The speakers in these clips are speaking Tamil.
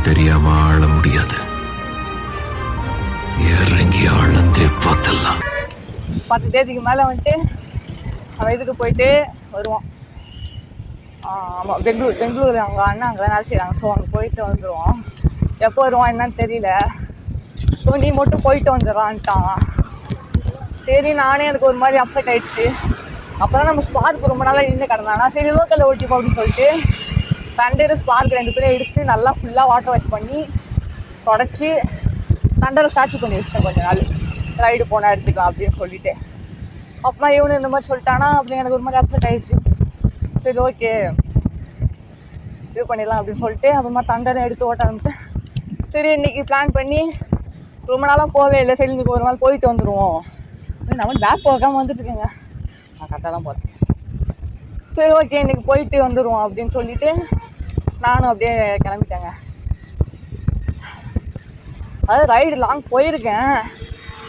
யாருன்னு தெரியாம ஆள முடியாது. இறங்கி ஆழ்ந்தே பார்த்தலாம். 10 தேதிக்கு மேலே வந்துட்டு அவன் இதுக்கு போயிட்டு வருவான். ஆமாம், பெங்களூர் அவங்க அண்ணா அங்கே தான் வேலை செய்கிறாங்க. ஸோ அங்கே போயிட்டு வந்துடுவான். எப்போ வருவான் என்னன்னு தெரியல. ஸோ நீ மட்டும் போயிட்டு வந்துடுறான்ட்டான். சரி, நானே எனக்கு ஒரு மாதிரி அப்செட் ஆகிடுச்சு. அப்போ தான் நம்ம ஸ்பார்க் ரொம்ப நாளாக நின்று கிடந்தானா, சரி லோக்கலில் ஓட்டிப்போம் அப்படின்னு சொல்லிட்டு தண்டர் ஸ்பார்க் 2 பேரும் எடுத்து நல்லா ஃபுல்லாக வாட்டர் வாஷ் பண்ணி தொடச்சி தண்டரை ஸ்டாச்சு பண்ணி வச்சிட்டேன். கொஞ்ச நாள் ரைடு போனால் எடுத்துக்கலாம் அப்படின்னு சொல்லிட்டு. அப்புறமா இவனு இந்த மாதிரி சொல்லிட்டானா அப்படின்னு எனக்கு ஒரு மாதிரி அப்செட் ஆகிடுச்சு. சரி, ஓகே இது பண்ணிடலாம் அப்படின்னு சொல்லிட்டு அப்புறமா தண்டரை எடுத்து ஓட்ட ஆரம்பிச்சேன். சரி, இன்றைக்கி பிளான் பண்ணி ரொம்ப நாளாக போகவே இல்லை. சரி, இன்றைக்கி ஒரு நாள் போயிட்டு வந்துடுவோம். நம்ம பேக் போகாமல் வந்துட்டுருக்கேங்க. நான் கரெக்டாக தான் போகிறேன். சரி, ஓகே இன்றைக்கி போயிட்டு வந்துடுவோம் அப்படின்னு சொல்லிவிட்டு நானும் அப்படியே கிளம்பிட்டேங்க. அதாவது ரைடு லாங் போயிருக்கேன்,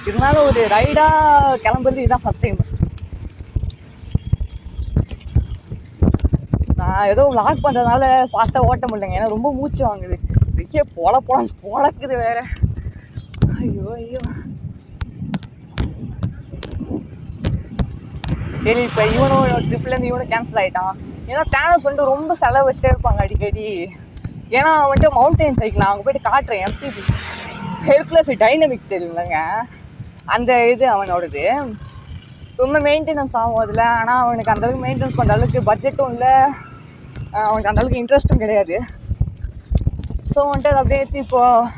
இருந்தாலும் ஒரு ரைடாக கிளம்புறது இதுதான் ஃபஸ்ட் டைம். நான் ஏதோ லாக் பண்ணுறதுனால ஃபாஸ்ட்டாக ஓட்ட முடியலைங்க. ஏன்னா ரொம்ப மூச்சு வாங்குது. வெளியே பொழக்குது வேற. ஐயோ ஐயோ. சரி, இப்போ இவனும் ட்ரிப்லேருந்து இவனும் கேன்சல் ஆகிட்டான். ஏன்னா தேனஸ் வந்துட்டு ரொம்ப செலவு வச்சே இருப்பாங்க அடிக்கடி. ஏன்னா வந்துட்டு மவுண்டைன் சைக்கிள் அங்கே போய்ட்டு காட்டுறேன். எம்டிபி ஹெல்ப்லெஸ் டைனமிக் தெரியுங்களேங்க, அந்த இது அவனோடது ரொம்ப மெயின்டெனன்ஸ் ஆகும் அதில். ஆனால் அவனுக்கு அந்தளவுக்கு மெயின்டெனன்ஸ் பண்ணுற அளவுக்கு பட்ஜெட்டும் இல்லை, அவனுக்கு அந்தளவுக்கு இன்ட்ரெஸ்ட்டும் கிடையாது. ஸோ வந்துட்டு அது அப்படியே இப்போது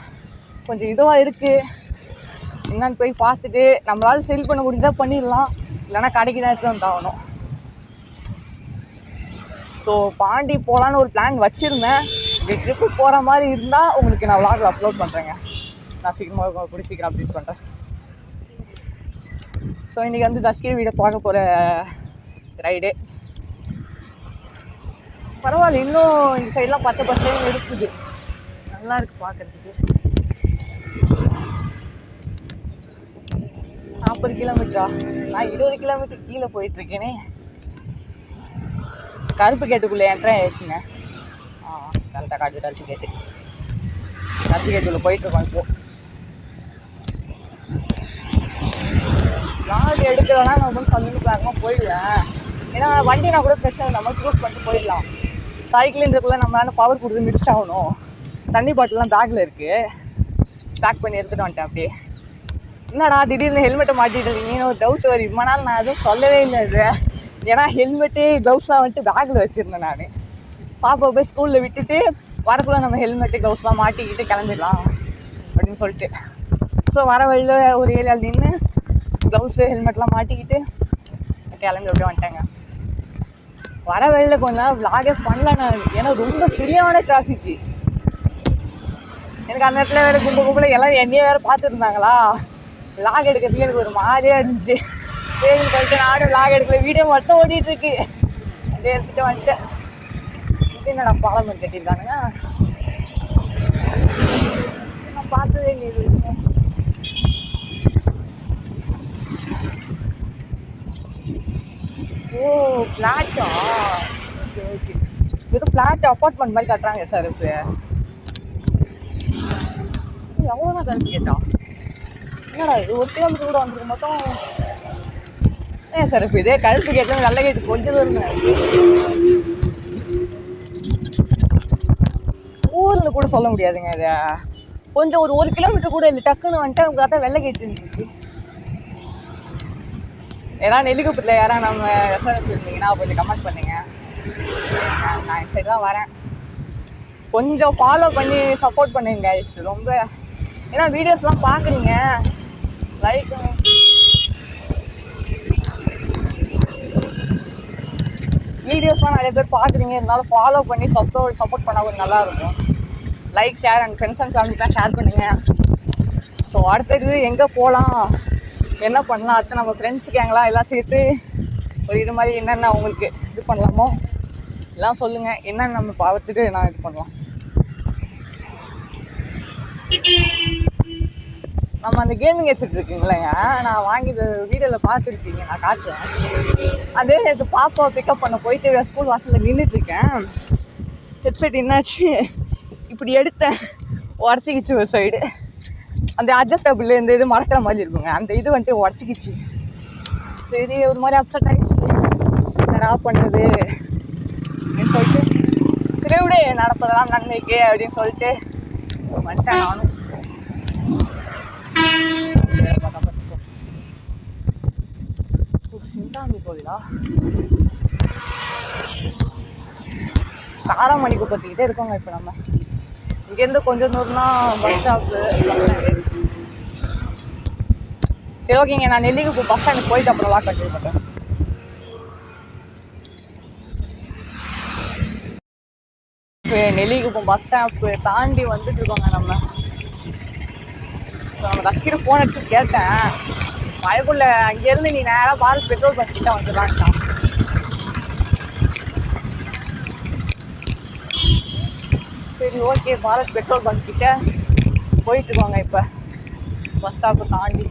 கொஞ்சம் இதுவாக இருக்குது. என்னன்னு போய் பார்த்துட்டு நம்மளால் செல் பண்ண முடிஞ்சால் பண்ணிடலாம், இல்லைனா கடைக்கு தான் எடுத்து வந்தாகணும். ஸோ பாண்டி போகலான்னு ஒரு பிளான் வச்சுருந்தேன். இப்படி ட்ரிப்பு போகிற மாதிரி இருந்தால் உங்களுக்கு நான் விளாகில் அப்லோட் பண்ணுறேங்க. நான் சீக்கிரமாக கூட சீக்கிரம் அப்டேட் பண்ணுறேன். ஸோ இன்றைக்கி வந்து தஸ்கிரி வீடை பார்க்க போகிற ரைடு. பரவாயில்ல, இன்னும் இந்த சைடெலாம் பச்சை பச்சையும் இருக்குது, நல்லா இருக்குது பார்க்குறதுக்கு. 40 கிலோமீட்டரா? நான் 20 கிலோமீட்டர் கீழே போயிட்டுருக்கேனே. கருப்பு கேட்டுக்குள்ளே என்ட்ரே ஆயிடுச்சுங்க. கரெக்டாக காட்டு. கருப்பு கேட்டுக்குள்ளே போயிட்டுருக்கோம். இப்போது லாரி எடுக்கிறோன்னா நான் வந்து சல்லுக்காரமாக போயிடுவேன். ஏன்னா வண்டி நான் கூட பிரச்சனை நம்ம க்ரூஸ் பண்ணிட்டு போயிடலாம். சைக்கிள்ன்றதுக்குள்ளே நம்மளால பவர் கொடுத்து மிஸ் ஆகணும். தண்ணி பாட்டிலாம் பேக்கில் இருக்குது, பேக் பண்ணி எடுத்துகிட்டு வந்துட்டேன். அப்படியே என்னடா திடீர்னு ஹெல்மெட்டை மாட்டிட்டு இருக்கீங்கன்னு ஒரு டவுட் வருது. இவ்வளோ நாள் நான் எதுவும் சொல்லவே இல்லை இது. ஏன்னா ஹெல்மெட்டு க்ளவுஸ்லாம் வந்துட்டு பேக்கில் வச்சுருந்தேன். நான் பாப்பா போய் ஸ்கூலில் விட்டுட்டு வரக்குள்ள நம்ம ஹெல்மெட்டு க்ளவுஸ்லாம் மாட்டிக்கிட்டு கிளம்பிடலாம் அப்படின்னு சொல்லிட்டு. ஸோ வர வழியில் ஒரு ஏரியாவில் நின்று க்ளவுஸு ஹெல்மெட்லாம் மாட்டிக்கிட்டு கிளம்பி அப்படியே வந்துட்டேங்க. வர வழியில் கொஞ்ச நேரம் விளாகே பண்ணல நான், ஏன்னா ரொம்ப சரியான டிராஃபிக்கு. எனக்கு அந்த இடத்துல வேறு கும்பல எல்லாம் என்னையே வேறு பார்த்துருந்தாங்களா, விளாக் எடுக்கிறதுக்கு எனக்கு ஒரு மாதிரியாக இருந்துச்சு. சரின்னு சொல்லிட்டு நானும் விளாக் எடுக்கல, வீடியோ மட்டும் ஓடிட்டுருக்கு. அப்படியே எடுத்துகிட்டு வந்துட்டேன். இது என்னடா பாலம் கட்டியிருக்கானுங்க, நான் பார்த்ததே இல்லை. ஓ ஃப்ளாட்டா? ஓகே ஓகே, வெறும் ஃப்ளாட் அப்பார்ட்மெண்ட் மாதிரி கட்டுறாங்க சார். இப்போ எவ்வளோனா கருப்பு கேட்டா? என்னடா இது 1 கிலோமீட்டர் கூட வந்துருக்க மாட்டோம். ஏன் சார் இப்போ இதே கருப்பு கேட்ல நல்ல கேட்டு கொஞ்சம் தூரம் ஊர்னு கூட சொல்ல முடியாதுங்க. இதை கொஞ்சம் ஒரு 1 கிலோமீட்டர் கூட இல்லை, டக்குன்னு வந்துட்டு அவங்க பார்த்தா வெள்ளை கேட்டு இருந்துச்சு. ஏன்னா நெல்லிக்குப்பத்தில் யாரா நம்ம ரெஃபரன்ஸ் இருந்தீங்கன்னா கொஞ்சம் கமெண்ட் பண்ணுங்க. நான் இந்த சைடு தான் வரேன், கொஞ்சம் ஃபாலோ பண்ணி சப்போர்ட் பண்ணுங்க கைஸ். ரொம்ப ஏன்னா வீடியோஸ்லாம் பார்க்குறீங்க, லைக் வீடியோஸ்லாம் நிறைய பேர் பார்க்குறீங்க, இருந்தாலும் ஃபாலோ பண்ணி சப்போர்ட் பண்ணால் கொஞ்சம் நல்லாயிருக்கும். Like, share and friends and ஃபேமிலிக்கெலாம் ஷேர் பண்ணுங்கள். ஸோ அடுத்தது எங்கே போகலாம், என்ன பண்ணலாம், அடுத்து நம்ம ஃப்ரெண்ட்ஸ் கேங்கலாம் எல்லாம் சேர்த்து ஒரு இது மாதிரி என்னென்ன அவங்களுக்கு இது பண்ணலாமோ எல்லாம் சொல்லுங்கள். என்னென்ன நம்ம பார்த்துட்டு நான் இது பண்ணலாம். நம்ம அந்த கேமிங் ஹெட்செட் இருக்குங்களேங்க, நான் வாங்கி வீடியோவில் பார்த்துருக்கீங்க, நான் காட்டுறேன். அதே நேற்று பாப்பாவை பிக்கப் பண்ண போயிட்டு ஸ்கூல் வாசலில் நின்றுட்டுருக்கேன். ஹெட்செட் என்னாச்சு, இப்படி எடுத்தேன், உடச்சிக்கிச்சு ஒரு சைடு. அந்த அட்ஜஸ்டபிள் இந்த இது மறக்கிற மாதிரி இருக்குங்க, அந்த இது வந்துட்டு உடச்சிக்கிச்சு. சரி ஒரு மாதிரி அப்செட் ஆகிடுச்சு, என்னடா பண்ணுறது அப்படின்னு சொல்லிட்டு சரி விட நடப்பதெல்லாம் நன்மைக்கே அப்படின்னு சொல்லிட்டு வந்துட்டேன் நானும். சிந்தாந்தி கோவிலா, காரமணிக்கு பற்றிக்கிட்டே இருக்கோங்க. இப்போ நம்ம இங்கேருந்து கொஞ்சம் தூரம்னா பஸ் ஸ்டாப்பு. சரி ஓகேங்க, நான் நெல்லிக்குப்பம் பஸ் ஸ்டாண்டுக்கு போயிட்டு அப்புறம் லாக் கண்டினியூ பண்ணுறேன். நெல்லிக்குப்பம் பஸ் ஸ்டாப்பு தாண்டி வந்துட்டு இருக்கோங்க நம்ம. நம்ம ரக்கிட்டு ஃபோன் அடிச்சு கேட்டேன், பயக்குள்ள அங்கேருந்து நீ நேராக பாரத் பெட்ரோல் பங்க் கிட்ட வந்துடலான்ட்டான். சரி ஓகே, பாரத் பெட்ரோல் பங்க் கிட்ட போயிட்டு இருக்கோங்க இப்போ, பஸ் ஸ்டாப்பு தாண்டி.